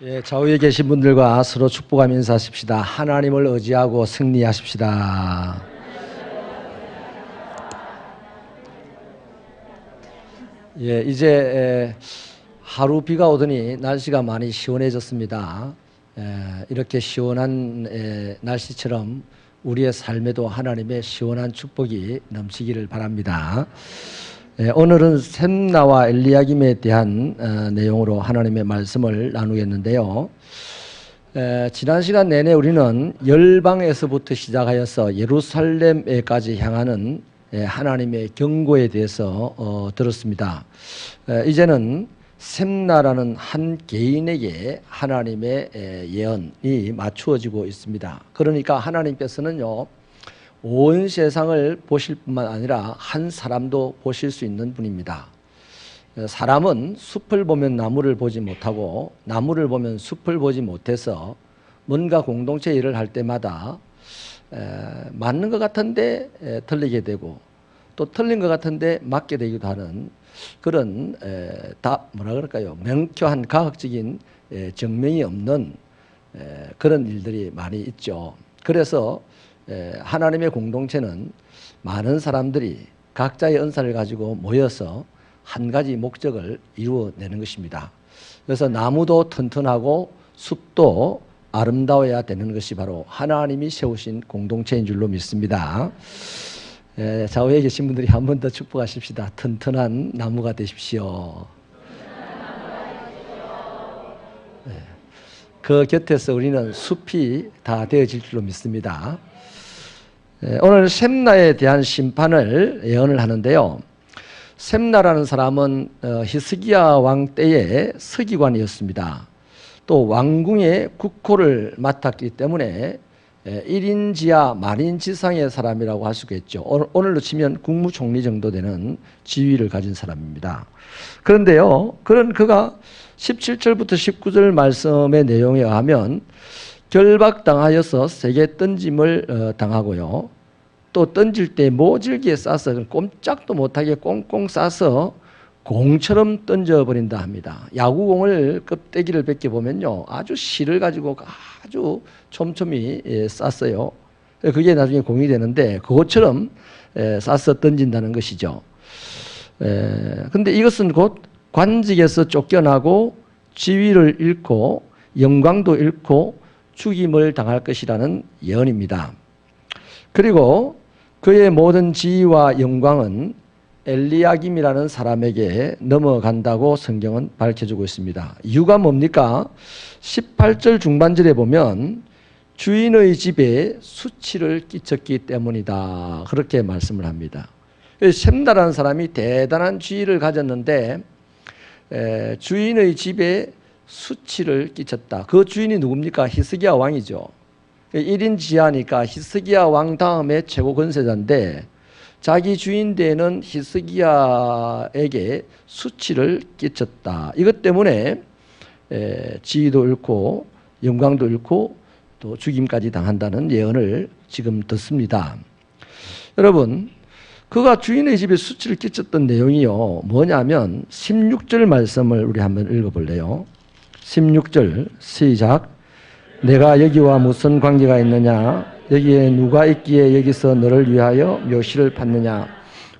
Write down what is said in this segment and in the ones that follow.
예, 좌우에 계신 분들과 서로 축복하며 인사하십시다. 하나님을 의지하고 승리하십시다. 예, 이제 하루 비가 오더니 날씨가 많이 시원해졌습니다. 이렇게 시원한 날씨처럼 우리의 삶에도 하나님의 시원한 축복이 넘치기를 바랍니다. 오늘은 셈나와 엘리야김에 대한 내용으로 하나님의 말씀을 나누겠는데요. 지난 시간 내내 우리는 열방에서부터 시작하여서 예루살렘에까지 향하는 하나님의 경고에 대해서 들었습니다. 이제는 셈나라는 한 개인에게 하나님의 예언이 맞추어지고 있습니다. 그러니까 하나님께서는요, 온 세상을 보실 뿐만 아니라 한 사람도 보실 수 있는 분입니다. 사람은 숲을 보면 나무를 보지 못하고 나무를 보면 숲을 보지 못해서 뭔가 공동체 일을 할 때마다 맞는 것 같은데 틀리게 되고 또 틀린 것 같은데 맞게 되기도 하는 그런 명쾌한 과학적인 증명이 없는 그런 일들이 많이 있죠. 그래서 하나님의 공동체는 많은 사람들이 각자의 은사를 가지고 모여서 한 가지 목적을 이루어내는 것입니다. 그래서 나무도 튼튼하고 숲도 아름다워야 되는 것이 바로 하나님이 세우신 공동체인 줄로 믿습니다. 좌우에 계신 분들이 한 번 더 축복하십시다. 튼튼한 나무가 되십시오. 그 곁에서 우리는 숲이 다 되어질 줄로 믿습니다. 오늘 셈나에 대한 심판을 예언을 하는데요. 셈나라는 사람은 히스기야 왕 때의 서기관이었습니다. 또 왕궁의 국호를 맡았기 때문에 1인 지하 만인 지상의 사람이라고 할 수가 있죠. 오늘로 치면 국무총리 정도 되는 지위를 가진 사람입니다. 그런데요, 그가 17절부터 19절 말씀의 내용에 의하면 결박당하여서 세게 던짐을 당하고요. 또 던질 때 모질기에 싸서 꼼짝도 못하게 꽁꽁 싸서 공처럼 던져버린다 합니다. 야구공을 껍데기를 벗겨보면요, 아주 실을 가지고 아주 촘촘히 쌌어요. 그게 나중에 공이 되는데 그것처럼 싸서 던진다는 것이죠. 근데 이것은 곧 관직에서 쫓겨나고 지위를 잃고 영광도 잃고 죽임을 당할 것이라는 예언입니다. 그리고 그의 모든 지위와 영광은 엘리야김이라는 사람에게 넘어간다고 성경은 밝혀주고 있습니다. 이유가 뭡니까? 18절 중반절에 보면 주인의 집에 수치를 끼쳤기 때문이다, 그렇게 말씀을 합니다. 셈나라는 사람이 대단한 지위를 가졌는데 주인의 집에 수치를 끼쳤다. 그 주인이 누굽니까? 히스기야 왕이죠. 1인 지하니까 히스기야 왕 다음에 최고 권세자인데 자기 주인 되는 히스기야에게 수치를 끼쳤다. 이것 때문에 지위도 잃고 영광도 잃고 또 죽임까지 당한다는 예언을 지금 듣습니다. 여러분, 그가 주인의 집에 수치를 끼쳤던 내용이요, 뭐냐면 16절 말씀을 우리 한번 읽어볼래요. 16절 시작. 내가 여기와 무슨 관계가 있느냐? 여기에 누가 있기에 여기서 너를 위하여 묘시를 팠느냐?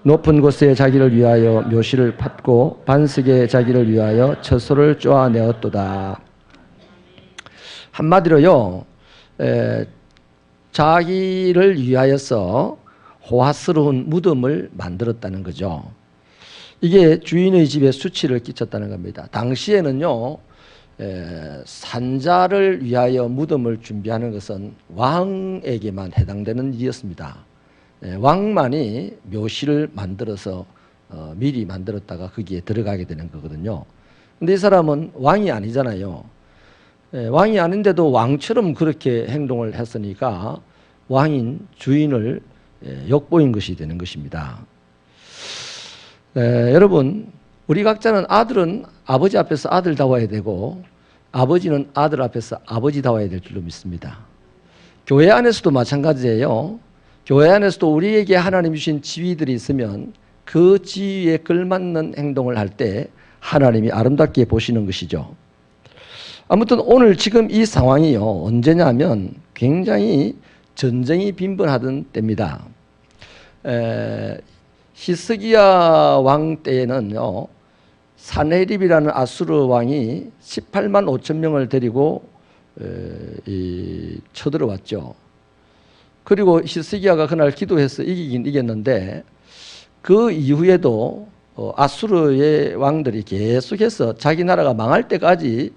높은 곳에 자기를 위하여 묘시를 팠고 반석에 자기를 위하여 처소를 쪼아내었도다. 한마디로요, 자기를 위하여서 호화스러운 무덤을 만들었다는 거죠. 이게 주인의 집에 수치를 끼쳤다는 겁니다. 당시에는요, 산자를 위하여 무덤을 준비하는 것은 왕에게만 해당되는 일이었습니다. 왕만이 묘실을 만들어서 미리 만들었다가 거기에 들어가게 되는 거거든요. 근데 이 사람은 왕이 아니잖아요. 왕이 아닌데도 왕처럼 그렇게 행동을 했으니까 왕인 주인을 욕보인 것이 되는 것입니다. 여러분, 우리 각자는 아들은 아버지 앞에서 아들다워야 되고 아버지는 아들 앞에서 아버지다워야 될 줄로 믿습니다. 교회 안에서도 마찬가지예요. 교회 안에서도 우리에게 하나님 주신 지위들이 있으면 그 지위에 걸맞는 행동을 할 때 하나님이 아름답게 보시는 것이죠. 아무튼 오늘 지금 이 상황이요, 언제냐면 굉장히 전쟁이 빈번하던 때입니다. 히스기야 왕 때에는요, 사네립이라는 아수르 왕이 18만 5천 명을 데리고 쳐들어왔죠. 그리고 히스기야가 그날 기도해서 이기긴 이겼는데 그 이후에도 아수르의 왕들이 계속해서 자기 나라가 망할 때까지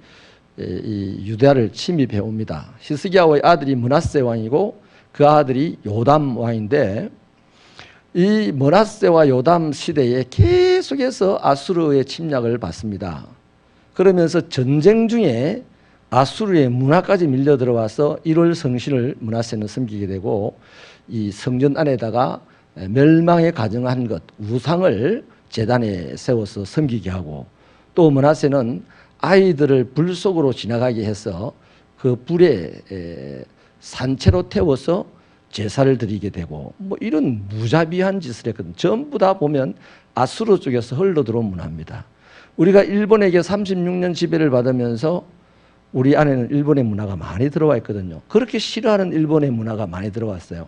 이 유대아를 침입해 옵니다. 히스기야의 아들이 므낫세 왕이고 그 아들이 요담 왕인데, 이 므낫세와 요담 시대에 계속해서 아수르의 침략을 받습니다. 그러면서 전쟁 중에 아수르의 문화까지 밀려 들어와서 1월 성신을 므낫세는 섬기게 되고, 이 성전 안에다가 멸망에 가정한 것, 우상을 제단에 세워서 섬기게 하고, 또 므낫세는 아이들을 불 속으로 지나가게 해서 그 불에 산채로 태워서 제사를 드리게 되고, 뭐 이런 무자비한 짓을 했거든요. 전부 다 보면 아수르 쪽에서 흘러들어온 문화입니다. 우리가 일본에게 36년 지배를 받으면서 우리 안에는 일본의 문화가 많이 들어와 있거든요. 그렇게 싫어하는 일본의 문화가 많이 들어왔어요.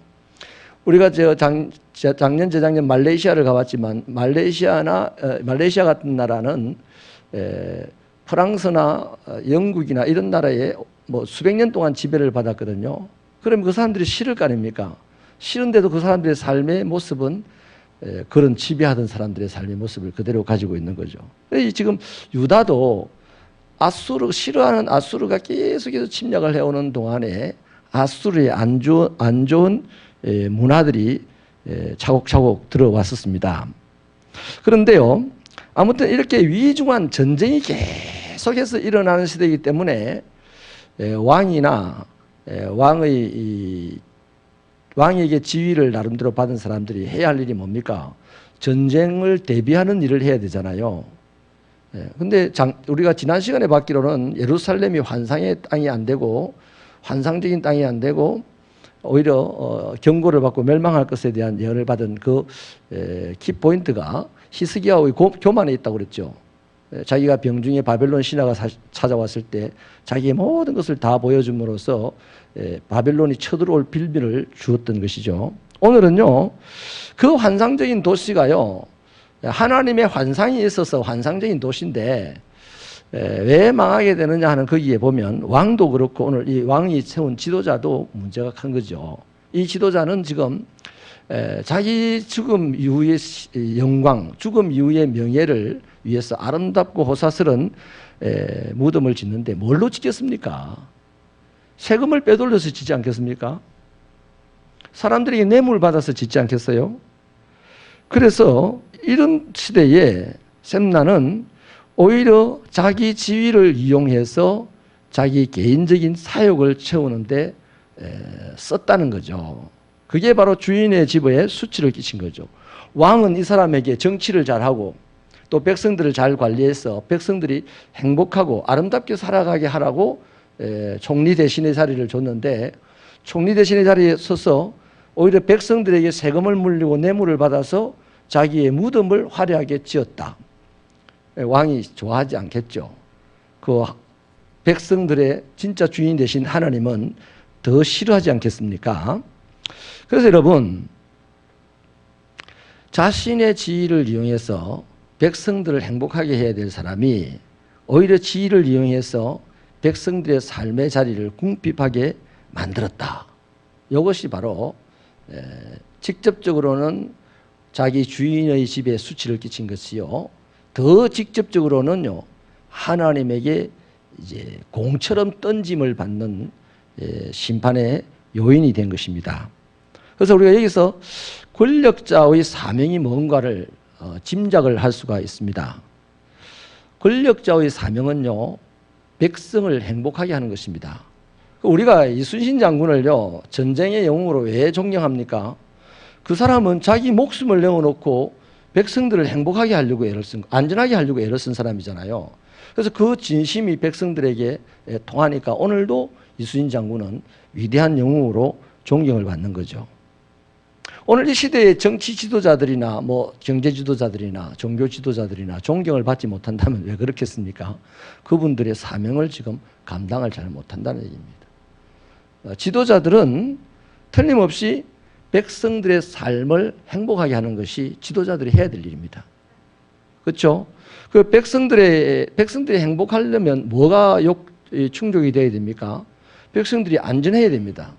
우리가 작년, 재작년 말레이시아를 가봤지만, 말레이시아 같은 나라는 프랑스나 영국이나 이런 나라에 뭐 수백 년 동안 지배를 받았거든요. 그러면 그 사람들이 싫을 거 아닙니까? 싫은데도 그 사람들의 삶의 모습은 그런 지배하던 사람들의 삶의 모습을 그대로 가지고 있는 거죠. 지금 유다도 싫어하는 아수르가 계속해서 침략을 해오는 동안에 아수르의 안 좋은 문화들이 차곡차곡 들어왔었습니다. 그런데요, 아무튼 이렇게 위중한 전쟁이 계속해서 일어나는 시대이기 때문에 왕이나 왕에게 지위를 나름대로 받은 사람들이 해야 할 일이 뭡니까? 전쟁을 대비하는 일을 해야 되잖아요. 근데 우리가 지난 시간에 받기로는 예루살렘이 환상의 땅이 안 되고, 환상적인 땅이 안 되고, 오히려 경고를 받고 멸망할 것에 대한 예언을 받은 그 키포인트가 히스기야의 교만에 있다고 그랬죠. 자기가 병중에 바벨론 신하가 찾아왔을 때 자기의 모든 것을 다 보여줌으로써 바벨론이 쳐들어올 빌미를 주었던 것이죠. 오늘은요, 그 환상적인 도시가요, 하나님의 환상이 있어서 환상적인 도시인데 왜 망하게 되느냐 하는 거기에 보면 왕도 그렇고 오늘 이 왕이 세운 지도자도 문제가 큰 거죠. 이 지도자는 지금 자기 죽음 이후의 영광, 죽음 이후의 명예를 위해서 아름답고 호사스러운 무덤을 짓는데 뭘로 짓겠습니까? 세금을 빼돌려서 짓지 않겠습니까? 사람들에게 뇌물 받아서 짓지 않겠어요? 그래서 이런 시대에 셈나는 오히려 자기 지위를 이용해서 자기 개인적인 사욕을 채우는데 썼다는 거죠. 그게 바로 주인의 집에 수치를 끼친 거죠. 왕은 이 사람에게 정치를 잘하고 또 백성들을 잘 관리해서 백성들이 행복하고 아름답게 살아가게 하라고 총리 대신의 자리를 줬는데, 총리 대신의 자리에 서서 오히려 백성들에게 세금을 물리고 뇌물을 받아서 자기의 무덤을 화려하게 지었다. 왕이 좋아하지 않겠죠. 그 백성들의 진짜 주인 되신 하나님은 더 싫어하지 않겠습니까? 그래서 여러분, 자신의 지위를 이용해서 백성들을 행복하게 해야 될 사람이 오히려 지위를 이용해서 백성들의 삶의 자리를 궁핍하게 만들었다. 이것이 바로 직접적으로는 자기 주인의 집에 수치를 끼친 것이요, 더 직접적으로는요, 하나님에게 이제 공처럼 던짐을 받는 심판의 요인이 된 것입니다. 그래서 우리가 여기서 권력자의 사명이 뭔가를 짐작을 할 수가 있습니다. 권력자의 사명은요, 백성을 행복하게 하는 것입니다. 우리가 이순신 장군을요, 전쟁의 영웅으로 왜 존경합니까? 그 사람은 자기 목숨을 내어놓고 백성들을 행복하게 하려고 애를 쓴, 안전하게 하려고 애를 쓴 사람이잖아요. 그래서 그 진심이 백성들에게 통하니까 오늘도 이순신 장군은 위대한 영웅으로 존경을 받는 거죠. 오늘 이 시대의 정치 지도자들이나 뭐 경제 지도자들이나 종교 지도자들이나 존경을 받지 못한다면 왜 그렇겠습니까? 그분들의 사명을 지금 감당을 잘 못한다는 얘기입니다. 지도자들은 틀림없이 백성들의 삶을 행복하게 하는 것이 지도자들이 해야 될 일입니다. 그렇죠? 그 백성들이 행복하려면 뭐가 충족이 돼야 됩니까? 백성들이 안전해야 됩니다.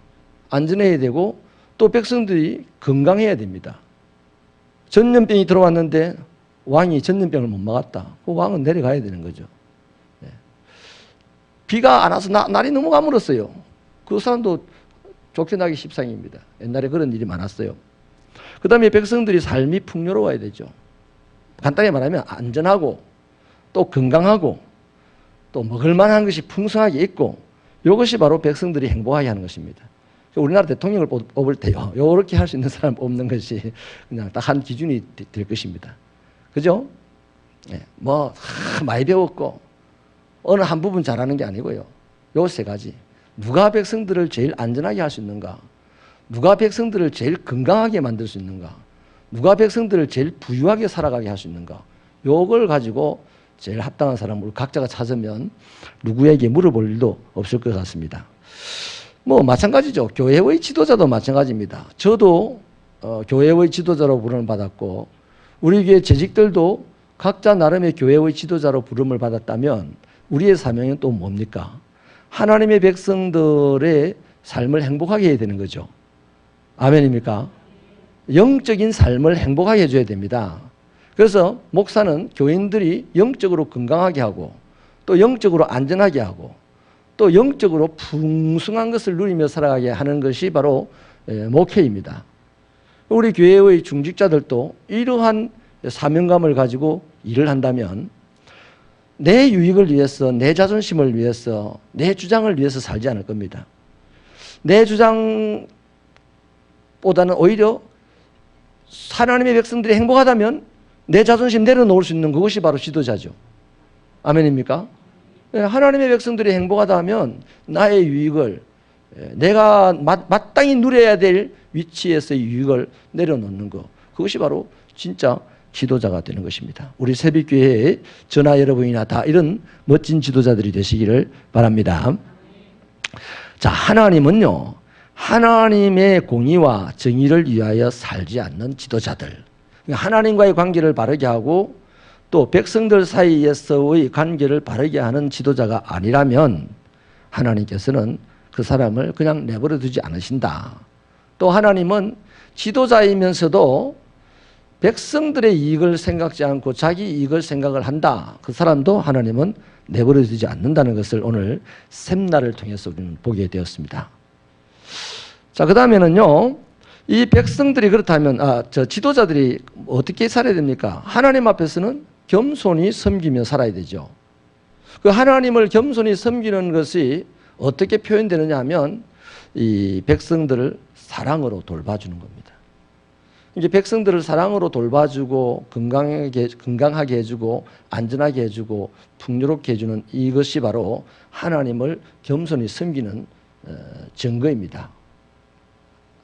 안전해야 되고 또 백성들이 건강해야 됩니다. 전염병이 들어왔는데 왕이 전염병을 못 막았다. 그 왕은 내려가야 되는 거죠. 네. 비가 안 와서 날이 너무 가물었어요. 그 사람도 쫓겨나기 십상입니다. 옛날에 그런 일이 많았어요. 그 다음에 백성들이 삶이 풍요로워야 되죠. 간단히 말하면 안전하고 또 건강하고 또 먹을 만한 것이 풍성하게 있고 이것이 바로 백성들이 행복하게 하는 것입니다. 우리나라 대통령을 뽑을 때요, 이렇게 할 수 있는 사람 뽑는 것이 그냥 딱 한 기준이 될 것입니다. 그죠? 네, 뭐 많이 배웠고 어느 한 부분 잘하는 게 아니고요. 요 세 가지. 누가 백성들을 제일 안전하게 할 수 있는가? 누가 백성들을 제일 건강하게 만들 수 있는가? 누가 백성들을 제일 부유하게 살아가게 할 수 있는가? 요걸 가지고 제일 합당한 사람을 각자가 찾으면 누구에게 물어볼 일도 없을 것 같습니다. 뭐 마찬가지죠. 교회의 지도자도 마찬가지입니다. 저도 교회의 지도자로 부름을 받았고 우리 교회 재직들도 각자 나름의 교회의 지도자로 부름을 받았다면 우리의 사명은 또 뭡니까? 하나님의 백성들의 삶을 행복하게 해야 되는 거죠. 아멘입니까? 영적인 삶을 행복하게 해줘야 됩니다. 그래서 목사는 교인들이 영적으로 건강하게 하고 또 영적으로 안전하게 하고 또 영적으로 풍성한 것을 누리며 살아가게 하는 것이 바로 목회입니다. 우리 교회의 중직자들도 이러한 사명감을 가지고 일을 한다면 내 유익을 위해서, 내 자존심을 위해서, 내 주장을 위해서 살지 않을 겁니다. 내 주장보다는 오히려 하나님의 백성들이 행복하다면 내 자존심 내려놓을 수 있는 그것이 바로 지도자죠. 아멘입니까? 하나님의 백성들이 행복하다면 나의 유익을 내가 마땅히 누려야 될 위치에서의 유익을 내려놓는 것, 그것이 바로 진짜 지도자가 되는 것입니다. 우리 새벽교회의 전하 여러분이나 다 이런 멋진 지도자들이 되시기를 바랍니다. 자, 하나님은요, 하나님의 공의와 정의를 위하여 살지 않는 지도자들, 하나님과의 관계를 바르게 하고 또 백성들 사이에서의 관계를 바르게 하는 지도자가 아니라면 하나님께서는 그 사람을 그냥 내버려 두지 않으신다. 또 하나님은 지도자이면서도 백성들의 이익을 생각지 않고 자기 이익을 생각을 한다. 그 사람도 하나님은 내버려 두지 않는다는 것을 오늘 셈나를 통해서 우리는 보게 되었습니다. 자, 그 다음에는요, 이 백성들이 그렇다면, 지도자들이 어떻게 살아야 됩니까? 하나님 앞에서는 겸손히 섬기며 살아야 되죠. 그 하나님을 겸손히 섬기는 것이 어떻게 표현되느냐 하면 이 백성들을 사랑으로 돌봐주는 겁니다. 이제 백성들을 사랑으로 돌봐주고 건강하게 해주고 안전하게 해주고 풍요롭게 해주는 이것이 바로 하나님을 겸손히 섬기는 증거입니다.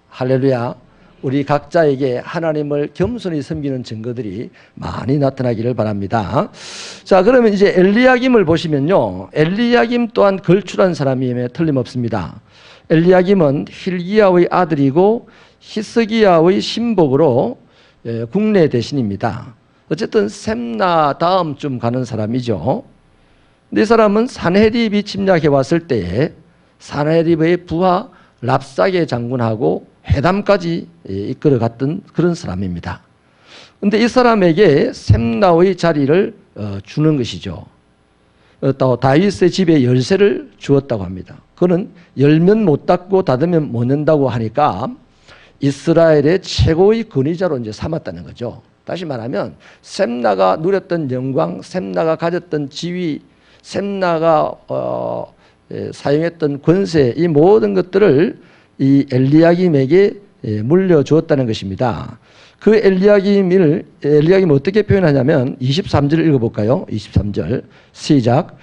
할렐루야. 우리 각자에게 하나님을 겸손히 섬기는 증거들이 많이 나타나기를 바랍니다. 자, 그러면 이제 엘리야김을 보시면요, 엘리야김 또한 걸출한 사람임에 틀림없습니다. 엘리야김은 힐기야의 아들이고 히스기야의 신복으로 국내 대신입니다. 어쨌든 셈나 다음쯤 가는 사람이죠. 근데 이 사람은 산헤립이 침략해 왔을 때에 산헤립의 부하 랍사게 장군하고 회담까지 이끌어갔던 그런 사람입니다. 그런데 이 사람에게 셈나의 자리를 주는 것이죠. 또 다윗의 집에 열쇠를 주었다고 합니다. 그는 열면 못 닫고 닫으면 못 연다고 하니까 이스라엘의 최고의 권위자로 이제 삼았다는 거죠. 다시 말하면 셈나가 누렸던 영광, 셈나가 가졌던 지위, 셈나가 사용했던 권세, 이 모든 것들을 이 엘리야김에게 물려주었다는 것입니다. 그 엘리야김을 어떻게 표현하냐면 23절 읽어볼까요? 23절 시작.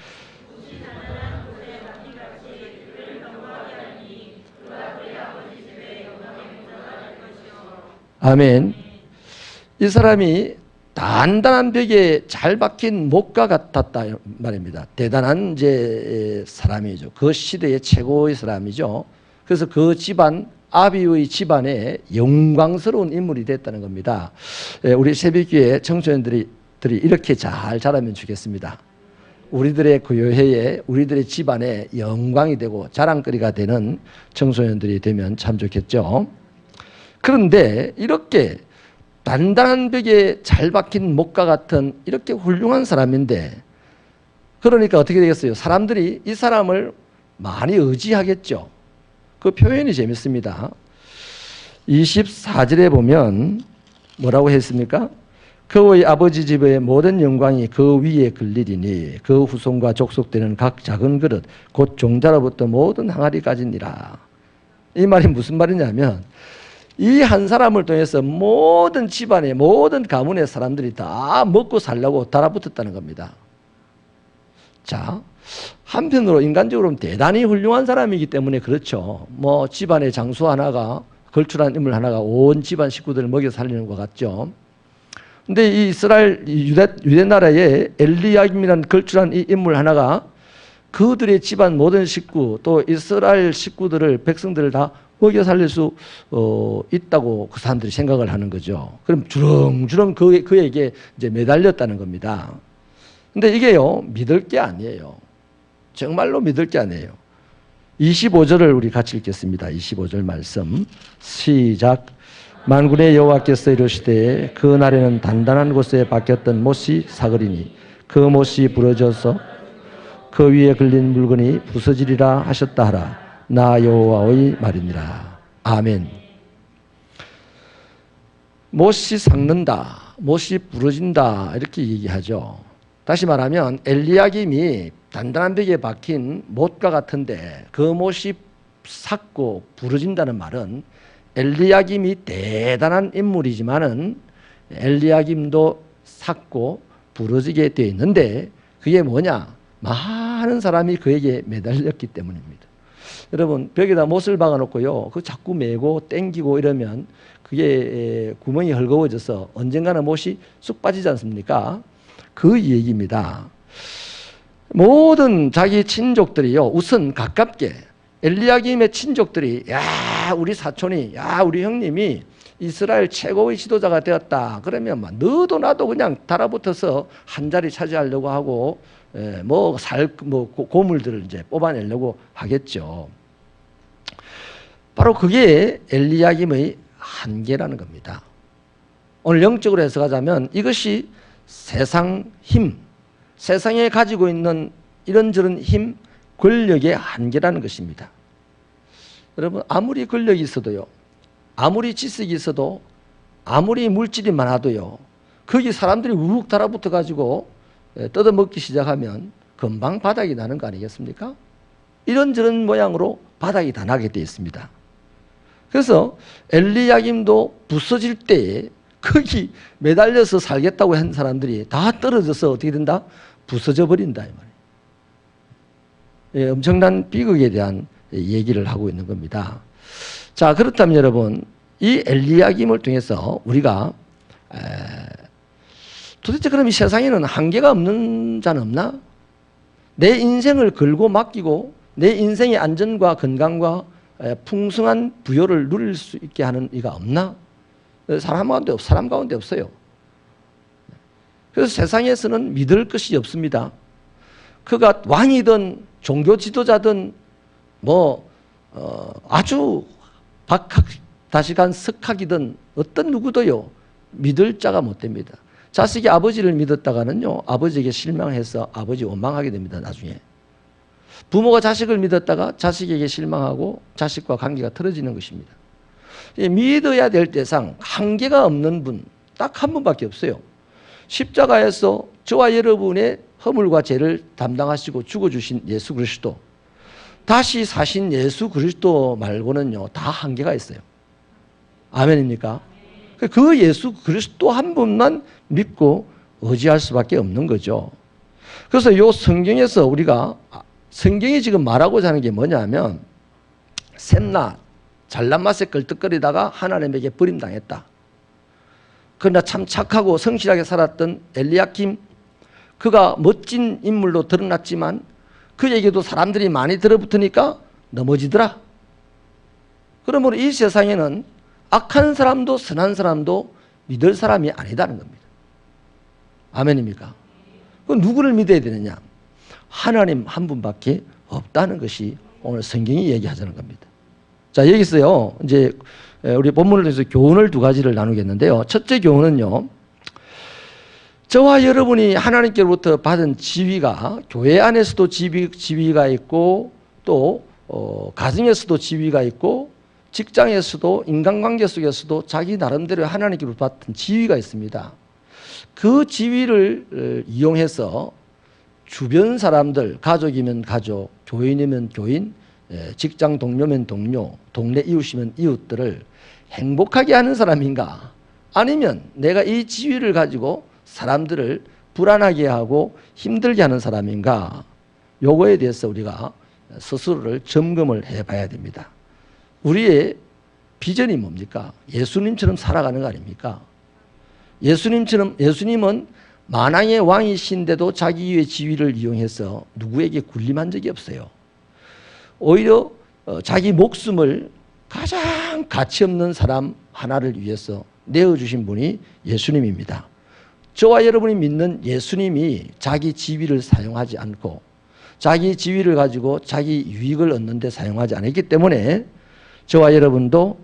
아멘. 이 사람이 단단한 벽에 잘 박힌 목과 같았다 말입니다. 대단한 이제 사람이죠. 그 시대의 최고의 사람이죠. 그래서 그 집안 아비의 집안에 영광스러운 인물이 됐다는 겁니다. 우리 새벽교회 청소년들이 이렇게 잘 자라면 좋겠습니다. 우리들의 교회에 우리들의 집안에 영광이 되고 자랑거리가 되는 청소년들이 되면 참 좋겠죠. 그런데 이렇게 단단한 벽에 잘 박힌 목과 같은 이렇게 훌륭한 사람인데, 그러니까 어떻게 되겠어요? 사람들이 이 사람을 많이 의지하겠죠. 그 표현이 재밌습니다. 24절에 보면 뭐라고 했습니까? 그의 아버지 집의 모든 영광이 그 위에 걸리리니 그 후손과 족속되는 각 작은 그릇 곧 종자로부터 모든 항아리 가지니라. 이 말이 무슨 말이냐면, 이 한 사람을 통해서 모든 집안의 모든 가문의 사람들이 다 먹고 살려고 달아붙었다는 겁니다. 자, 한편으로 인간적으로는 대단히 훌륭한 사람이기 때문에 그렇죠. 뭐 집안의 장수 하나가, 걸출한 인물 하나가 온 집안 식구들을 먹여 살리는 것 같죠. 근데 이 이스라엘 유대 나라의 엘리야김이라는 걸출한 이 인물 하나가 그들의 집안 모든 식구 또 이스라엘 식구들을, 백성들을 다 먹여 살릴 수 있다고 그 사람들이 생각을 하는 거죠. 그럼 주렁주렁 그에게 이제 매달렸다는 겁니다. 근데 이게요, 믿을 게 아니에요. 정말로 믿을 게 아니에요. 25절을 우리 같이 읽겠습니다. 25절 말씀 시작. 만군의 여호와께서 이르시되 그 날에는 단단한 곳에 박혔던 못이 사그리니 그 못이 부러져서 그 위에 걸린 물건이 부서지리라 하셨다 하라. 나 여호와의 말이니라. 아멘. 못이 삭는다, 못이 부러진다 이렇게 얘기하죠. 다시 말하면 엘리야김이 단단한 벽에 박힌 못과 같은데 그 못이 삭고 부러진다는 말은 엘리야김이 대단한 인물이지만은 엘리야김도 삭고 부러지게 되어 있는데 그게 뭐냐? 많은 사람이 그에게 매달렸기 때문입니다. 여러분, 벽에다 못을 박아놓고요, 그 자꾸 메고 땡기고 이러면 그게 구멍이 헐거워져서 언젠가는 못이 쑥 빠지지 않습니까? 그 얘기입니다. 모든 자기 친족들이요, 우선 가깝게 엘리야김의 친족들이, 야, 우리 사촌이, 야, 우리 형님이 이스라엘 최고의 지도자가 되었다. 그러면 막 너도 나도 그냥 달아붙어서 한 자리 차지하려고 하고, 고물들을 이제 뽑아내려고 하겠죠. 바로 그게 엘리야김의 한계라는 겁니다. 오늘 영적으로 해석하자면 이것이 세상 힘, 세상에 가지고 있는 이런저런 힘, 권력의 한계라는 것입니다. 여러분, 아무리 권력이 있어도요, 아무리 지식이 있어도, 아무리 물질이 많아도요, 거기 사람들이 우욱 달아붙어 가지고 뜯어먹기 시작하면 금방 바닥이 나는 거 아니겠습니까? 이런저런 모양으로 바닥이 다 나게 되어 있습니다. 그래서 엘리야김도 부서질 때에 거기 매달려서 살겠다고 한 사람들이 다 떨어져서 어떻게 된다? 부서져 버린다 이 말이에요. 엄청난 비극에 대한 얘기를 하고 있는 겁니다. 자, 그렇다면 여러분, 이 엘리야김을 통해서 우리가 도대체 그럼 이 세상에는 한계가 없는 자는 없나? 내 인생을 걸고 맡기고 내 인생의 안전과 건강과 풍성한 부요를 누릴 수 있게 하는 이가 없나? 사람 가운데 없어요. 그래서 세상에서는 믿을 것이 없습니다. 그가 왕이든 종교 지도자든 아주 박학다식한 석학이든 어떤 누구도요, 믿을 자가 못 됩니다. 자식이 아버지를 믿었다가는요, 아버지에게 실망해서 아버지 원망하게 됩니다. 나중에 부모가 자식을 믿었다가 자식에게 실망하고 자식과 관계가 틀어지는 것입니다. 믿어야 될 대상, 한계가 없는 분 딱 한 분밖에 없어요. 십자가에서 저와 여러분의 허물과 죄를 담당하시고 죽어주신 예수 그리스도, 다시 사신 예수 그리스도 말고는요, 다 한계가 있어요. 아멘입니까? 그 예수 그리스도 한 분만 믿고 의지할 수밖에 없는 거죠. 그래서 이 성경에서 우리가, 성경이 지금 말하고자 하는 게 뭐냐면, 셋나 잘난 맛에 걸떡거리다가 하나님에게 버림당했다. 그러나 참 착하고 성실하게 살았던 엘리야kim, 그가 멋진 인물로 드러났지만 그에게도 사람들이 많이 들어붙으니까 넘어지더라. 그러므로 이 세상에는 악한 사람도 선한 사람도 믿을 사람이 아니다는 겁니다. 아멘입니까? 그럼 누구를 믿어야 되느냐? 하나님 한 분밖에 없다는 것이 오늘 성경이 얘기하자는 겁니다. 자, 여기서요, 이제 우리 본문을 통해서 교훈을 두 가지를 나누겠는데요. 첫째 교훈은요, 저와 여러분이 하나님께로부터 받은 지위가 교회 안에서도 지위가 있고 또 가정에서도 지위가 있고 직장에서도 인간관계 속에서도 자기 나름대로 하나님께로부터 받은 지위가 있습니다. 그 지위를 이용해서 주변 사람들, 가족이면 가족, 교인이면 교인, 직장 동료면 동료, 동네 이웃이면 이웃들을 행복하게 하는 사람인가? 아니면 내가 이 지위를 가지고 사람들을 불안하게 하고 힘들게 하는 사람인가? 요거에 대해서 우리가 스스로를 점검을 해봐야 됩니다. 우리의 비전이 뭡니까? 예수님처럼 살아가는 거 아닙니까? 예수님은 만왕의 왕이신데도 자기의 지위를 이용해서 누구에게 군림한 적이 없어요. 오히려 자기 목숨을 가장 가치 없는 사람 하나를 위해서 내어주신 분이 예수님입니다. 저와 여러분이 믿는 예수님이 자기 지위를 사용하지 않고 자기 지위를 가지고 자기 유익을 얻는 데 사용하지 않았기 때문에 저와 여러분도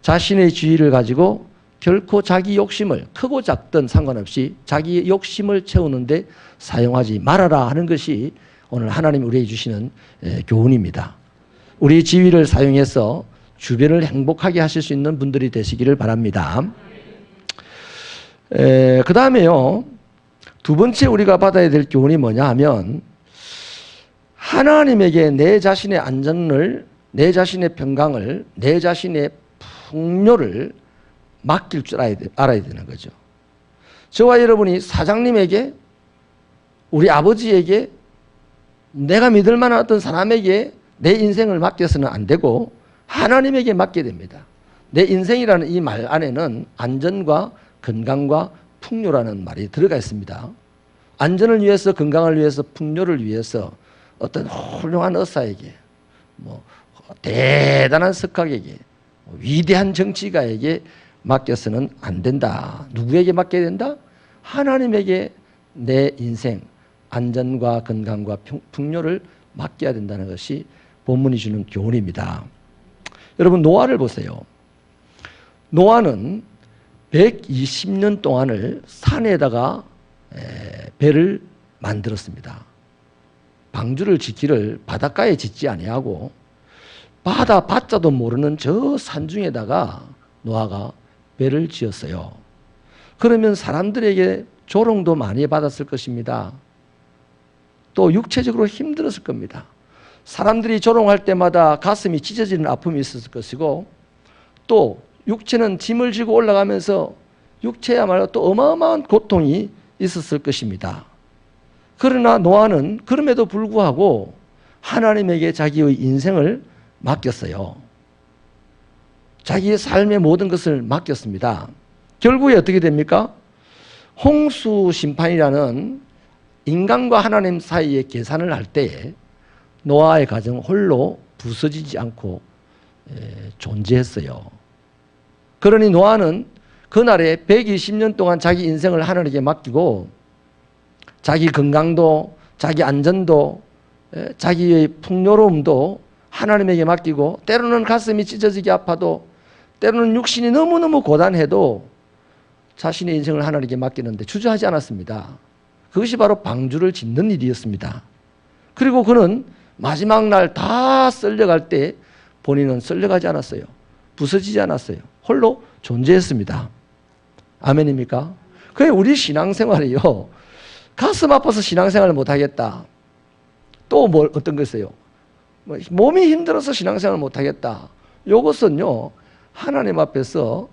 자신의 지위를 가지고 결코 자기 욕심을 크고 작든 상관없이 자기 욕심을 채우는 데 사용하지 말아라 하는 것이 오늘 하나님이 우리에게 주시는 교훈입니다. 우리 지위를 사용해서 주변을 행복하게 하실 수 있는 분들이 되시기를 바랍니다. 그 다음에요, 두 번째 우리가 받아야 될 교훈이 뭐냐 하면 하나님에게 내 자신의 안전을, 내 자신의 평강을, 내 자신의 풍요를 맡길 줄 알아야 되는 거죠. 저와 여러분이 사장님에게, 우리 아버지에게, 내가 믿을 만한 어떤 사람에게 내 인생을 맡겨서는 안 되고 하나님에게 맡게 됩니다. 내 인생이라는 이 말 안에는 안전과 건강과 풍요라는 말이 들어가 있습니다. 안전을 위해서, 건강을 위해서, 풍요를 위해서 어떤 훌륭한 의사에게, 대단한 석학에게, 위대한 정치가에게 맡겨서는 안 된다. 누구에게 맡겨야 된다? 하나님에게 내 인생, 안전과 건강과 풍요를 맡겨야 된다는 것이 본문이 주는 교훈입니다. 여러분, 노아를 보세요. 노아는 120년 동안을 산에다가 배를 만들었습니다. 방주를 짓기를 바닷가에 짓지 아니하고 바다도 모르는 저 산중에다가 노아가 배를 지었어요. 그러면 사람들에게 조롱도 많이 받았을 것입니다. 또 육체적으로 힘들었을 겁니다. 사람들이 조롱할 때마다 가슴이 찢어지는 아픔이 있었을 것이고 또 육체는 짐을 지고 올라가면서 육체야말로 또 어마어마한 고통이 있었을 것입니다. 그러나 노아는 그럼에도 불구하고 하나님에게 자기의 인생을 맡겼어요. 자기의 삶의 모든 것을 맡겼습니다. 결국에 어떻게 됩니까? 홍수 심판이라는 인간과 하나님 사이의 계산을 할 때에 노아의 가정 홀로 부서지지 않고 존재했어요. 그러니 노아는 그날에 120년 동안 자기 인생을 하나님께 맡기고 자기 건강도, 자기 안전도, 자기의 풍요로움도 하나님에게 맡기고 때로는 가슴이 찢어지게 아파도 때로는 육신이 너무너무 고단해도 자신의 인생을 하나님께 맡기는데 주저하지 않았습니다. 그것이 바로 방주를 짓는 일이었습니다. 그리고 그는 마지막 날 다 썰려갈 때 본인은 썰려가지 않았어요. 부서지지 않았어요. 홀로 존재했습니다. 아멘입니까? 그게 우리 신앙생활이요. 가슴 아파서 신앙생활을 못하겠다. 또 어떤 것이에요? 몸이 힘들어서 신앙생활을 못하겠다. 이것은요, 하나님 앞에서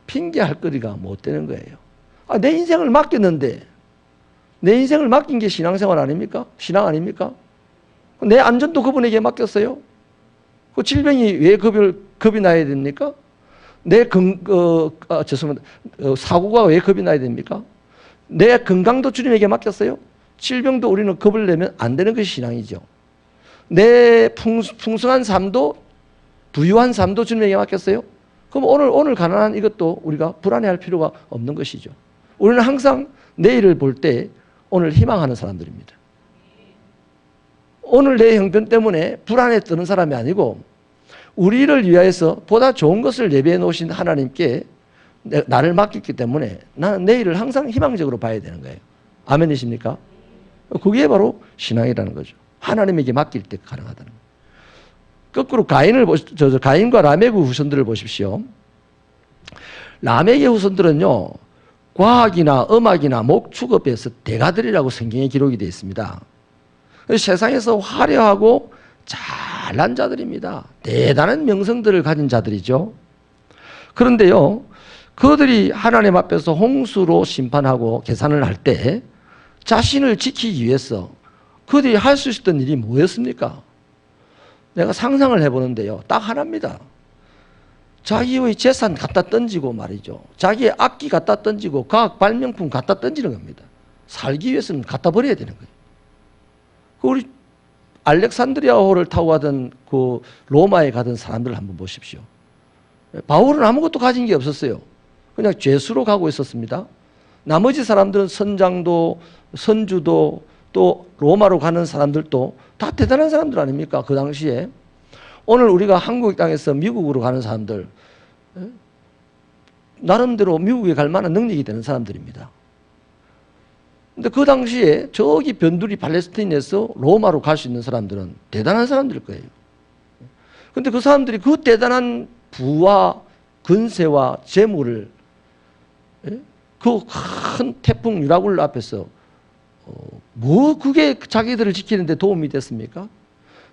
핑계할 거리가 못 되는 거예요. 내 인생을 맡겼는데, 내 인생을 맡긴 게 신앙생활 아닙니까? 신앙 아닙니까? 내 안전도 그분에게 맡겼어요. 그 질병이 왜 겁이 나야 됩니까? 죄송합니다. 사고가 왜 겁이 나야 됩니까? 내 건강도 주님에게 맡겼어요. 질병도 우리는 겁을 내면 안 되는 것이 신앙이죠. 내 풍성한 삶도, 부유한 삶도 주님에게 맡겼어요. 그럼 오늘 가난한 이것도 우리가 불안해할 필요가 없는 것이죠. 우리는 항상 내일을 볼 때 오늘 희망하는 사람들입니다. 오늘 내 형편 때문에 불안에 떠는 사람이 아니고 우리를 위하여서 보다 좋은 것을 예비해 놓으신 하나님께 나를 맡겼기 때문에 나는 내일을 항상 희망적으로 봐야 되는 거예요. 아멘이십니까? 그게 바로 신앙이라는 거죠. 하나님에게 맡길 때 가능하다는 거예요. 거꾸로 가인과 라멕의 후손들을 보십시오. 라멕의 후손들은요, 과학이나 음악이나 목축업에서 대가들이라고 성경에 기록이 되어 있습니다. 세상에서 화려하고 잘난 자들입니다. 대단한 명성들을 가진 자들이죠. 그런데요, 그들이 하나님 앞에서 홍수로 심판하고 계산을 할 때 자신을 지키기 위해서 그들이 할 수 있었던 일이 뭐였습니까? 내가 상상을 해보는데요, 딱 하나입니다. 자기의 재산 갖다 던지고 말이죠. 자기의 악기 갖다 던지고 과학 발명품 갖다 던지는 겁니다. 살기 위해서는 갖다 버려야 되는 거예요. 우리 알렉산드리아호를 타고 가던 그 로마에 가던 사람들을 한번 보십시오. 바울은 아무것도 가진 게 없었어요. 그냥 죄수로 가고 있었습니다. 나머지 사람들은 선장도, 선주도, 또 로마로 가는 사람들도 다 대단한 사람들 아닙니까? 그 당시에. 오늘 우리가 한국 땅에서 미국으로 가는 사람들, 나름대로 미국에 갈 만한 능력이 되는 사람들입니다. 근데 그 당시에 저기 변두리 팔레스타인에서 로마로 갈 수 있는 사람들은 대단한 사람들일 거예요. 근데 그 사람들이 그 대단한 부와 근세와 재물을 그 큰 태풍 유라굴로 앞에서 뭐 그게 자기들을 지키는 데 도움이 됐습니까?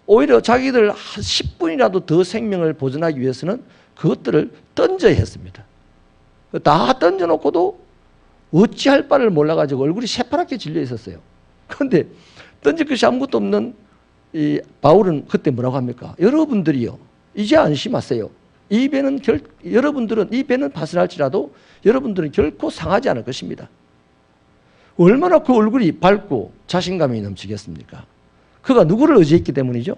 오히려 자기들 한 10분이라도 더 생명을 보존하기 위해서는 그것들을 던져야 했습니다. 다 던져놓고도 어찌할 바를 몰라가지고 얼굴이 새파랗게 질려 있었어요. 그런데 던질 것이 아무것도 없는 이 바울은 그때 뭐라고 합니까? 여러분들이요, 이제 안심하세요. 여러분들은 이 배는 파손할지라도 여러분들은 결코 상하지 않을 것입니다. 얼마나 그 얼굴이 밝고 자신감이 넘치겠습니까? 그가 누구를 의지했기 때문이죠?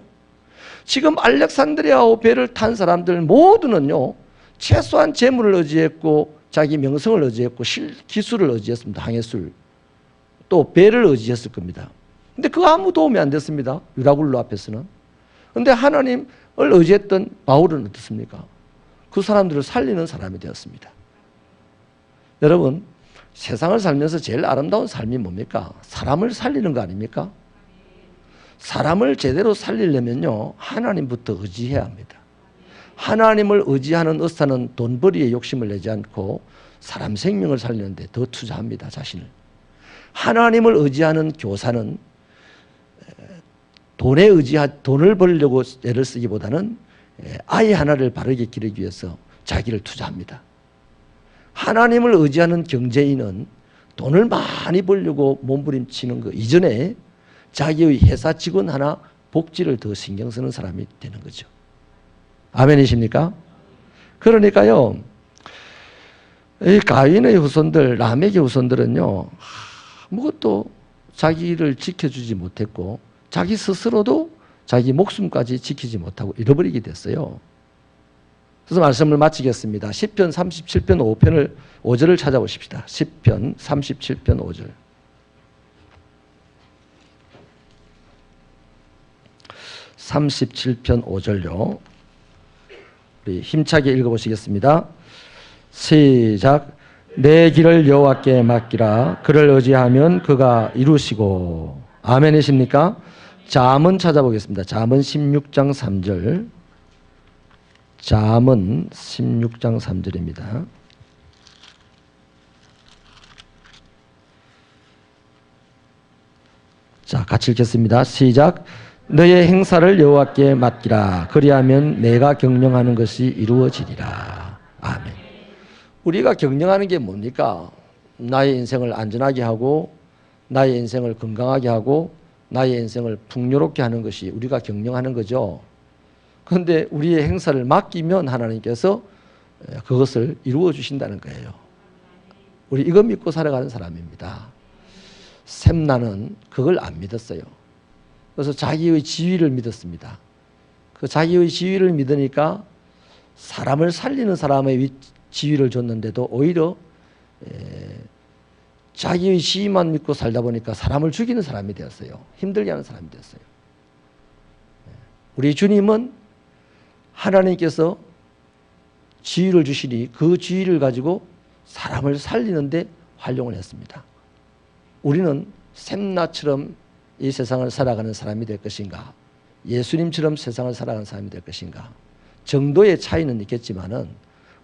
지금 알렉산드리아호 배를 탄 사람들 모두는요, 최소한 재물을 의지했고 자기 명성을 의지했고 기술을 의지했습니다. 항해술. 또 배를 의지했을 겁니다. 근데 그거 아무 도움이 안 됐습니다. 유라굴로 앞에서는. 근데 하나님을 의지했던 바울은 어떻습니까? 그 사람들을 살리는 사람이 되었습니다. 여러분, 세상을 살면서 제일 아름다운 삶이 뭡니까? 사람을 살리는 거 아닙니까? 사람을 제대로 살리려면요, 하나님부터 의지해야 합니다. 하나님을 의지하는 의사는 돈벌이에 욕심을 내지 않고 사람 생명을 살리는데 더 투자합니다, 자신을. 하나님을 의지하는 교사는 돈을 벌려고 애를 쓰기보다는 아이 하나를 바르게 기르기 위해서 자기를 투자합니다. 하나님을 의지하는 경제인은 돈을 많이 벌려고 몸부림치는 거 이전에 자기의 회사 직원 하나 복지를 더 신경 쓰는 사람이 되는 거죠. 아멘이십니까? 그러니까요, 이 가인의 후손들, 라멕의 후손들은요, 아무것도 자기를 지켜주지 못했고 자기 스스로도 자기 목숨까지 지키지 못하고 잃어버리게 됐어요. 그래서 말씀을 마치겠습니다. 시편 37편 5절을 찾아보십시다. 시편 37편 5절. (37편 5절요) 우리 힘차게 읽어보시겠습니다. 시작. 내 길을 여호와께 맡기라. 그를 의지하면 그가 이루시고. 아멘이십니까? 잠언 찾아보겠습니다. 잠언 16장 3절. 잠언 16장 3절입니다. 자, 같이 읽겠습니다. 시작. 너의 행사를 여호와께 맡기라. 그리하면 내가 경영하는 것이 이루어지리라. 아멘. 우리가 경영하는 게 뭡니까? 나의 인생을 안전하게 하고 나의 인생을 건강하게 하고 나의 인생을 풍요롭게 하는 것이 우리가 경영하는 거죠. 그런데 우리의 행사를 맡기면 하나님께서 그것을 이루어 주신다는 거예요. 우리 이거 믿고 살아가는 사람입니다. 샘나는 그걸 안 믿었어요. 그래서 자기의 지위를 믿었습니다. 그 자기의 지위를 믿으니까 사람을 살리는 사람의 지위를 줬는데도 오히려 자기의 지위만 믿고 살다 보니까 사람을 죽이는 사람이 되었어요. 힘들게 하는 사람이 되었어요. 우리 주님은 하나님께서 지위를 주시니 그 지위를 가지고 사람을 살리는데 활용을 했습니다. 우리는 샘나처럼 이 세상을 살아가는 사람이 될 것인가, 예수님처럼 세상을 살아가는 사람이 될 것인가, 정도의 차이는 있겠지만은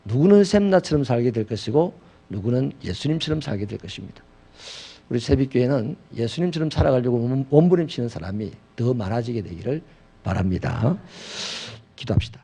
누구는 샘나처럼 살게 될 것이고 누구는 예수님처럼 살게 될 것입니다. 우리 새벽교회는 예수님처럼 살아가려고 몸부림치는 사람이 더 많아지게 되기를 바랍니다. 기도합시다.